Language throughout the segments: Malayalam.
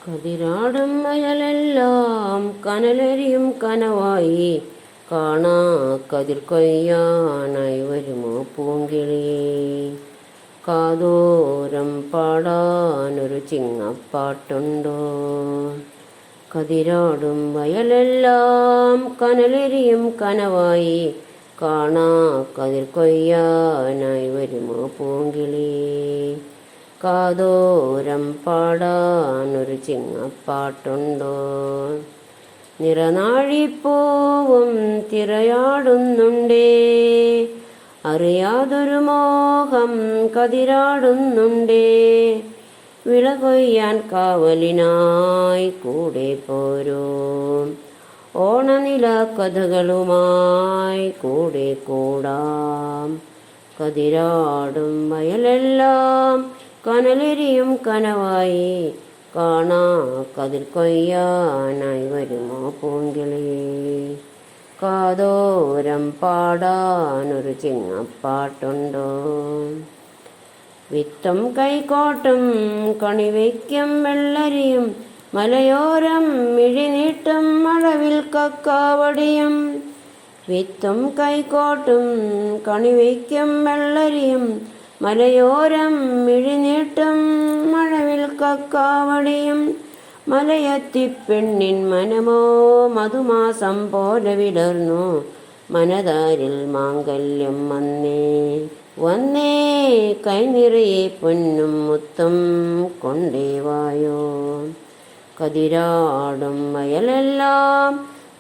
കതിരാടും വയലെല്ലാം കനലെറിയും കനവായി, കാണാ കതിർ കൊയ്യാനായി വരുമോ പൂങ്കിളിയേ. കാതോരം പാടാനൊരു ചിങ്ങപ്പാട്ടുണ്ടോ. കതിരാടും വയലെല്ലാം കനലെറിയും കനവായി, കാണാ കതിർ കൊയ്യാനായി വരുമോ പൂങ്കിളിയേ. കാതോരം പാടാനൊരു ചിങ്ങപ്പാട്ടുണ്ടോ. നിറനാഴിപ്പൂവും തിരയാടുന്നുണ്ടേ, അറിയാതൊരു മോഹം കതിരാടുന്നുണ്ടേ. വിള കൊയ്യാൻ കാവലിനായി കൂടെ പോരൂ, ഓണനില കഥകളുമായി കൂടെ കൂടാം. കതിരാടും വയലെല്ലാം കനലെറിയും കനവായി, കാണാ കതിർ കൊയ്യാനായി വരുമോ പൂങ്കിളിയേ. കാതോരം പാടാനൊരു ചിങ്ങപ്പാട്ടുണ്ടോ. വിത്തും കൈക്കോട്ടും കണിവയ്ക്കും വെള്ളരിയും, മലയോരം മിഴിനീട്ടും മഴവിൽ കക്കാവടിയും. വിത്തും കൈക്കോട്ടും കണിവയ്ക്കും വെള്ളരിയും, മലയോരം മിഴിനീട്ടും മഴവിൽ കക്കാവടിയും. മലയത്തിപ്പെണ്ണിൻ മനമോ മധുമാസം പോലെ വിടർന്നു, മനതാരിൽ മാംഗല്യം വന്നേ വന്നേ. കൈനിറയെ പൊന്നും മുത്തും കൊണ്ടേവായോ. കതിരാടും വയലെല്ലാം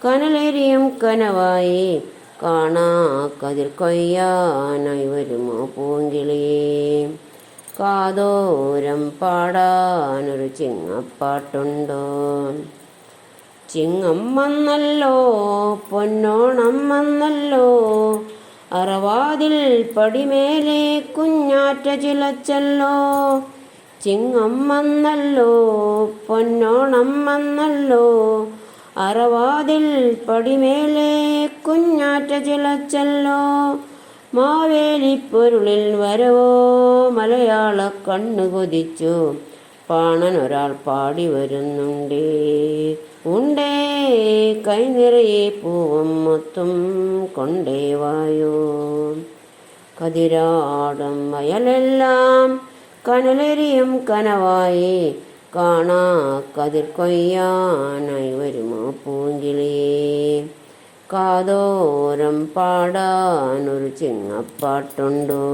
കനലെറിയും കനവായി, കാണാ കതിർ കൊയ്യാനായി വരുമോ പൂങ്കിളിയേ. കാതോരം പാടാനൊരു ചിങ്ങപ്പാട്ടുണ്ടോ. ചിങ്ങം വന്നല്ലോ പൊന്നോണം വന്നല്ലോ, അറവാതിൽ പടിമേലെ കുഞ്ഞാറ്റ ചിലച്ചല്ലോ. ചിങ്ങം വന്നല്ലോ പൊന്നോണം വന്നല്ലോ, അറവാതിൽ പടിമേലെ കുഞ്ഞാറ്റ ചിലച്ചല്ലോ. മാവേലിപ്പൊരുളിൽ വരവോ മലയാള കണ്ണു കൊതിച്ചു, പാണനൊരാൾ പാടി വരുന്നുണ്ടേ ഉണ്ടേ. കൈനിറയെ പൂവും മുത്തും കൊണ്ടേവായോ. കതിരാടും വയലെല്ലാം കനലെറിയും കനവായി, കാണാ കതിർ കൊയ്യാനായി വരുമോ പൂങ്കിളിയേ. കാതോരം പാടാനൊരു ചിങ്ങപ്പാട്ടുണ്ടോ.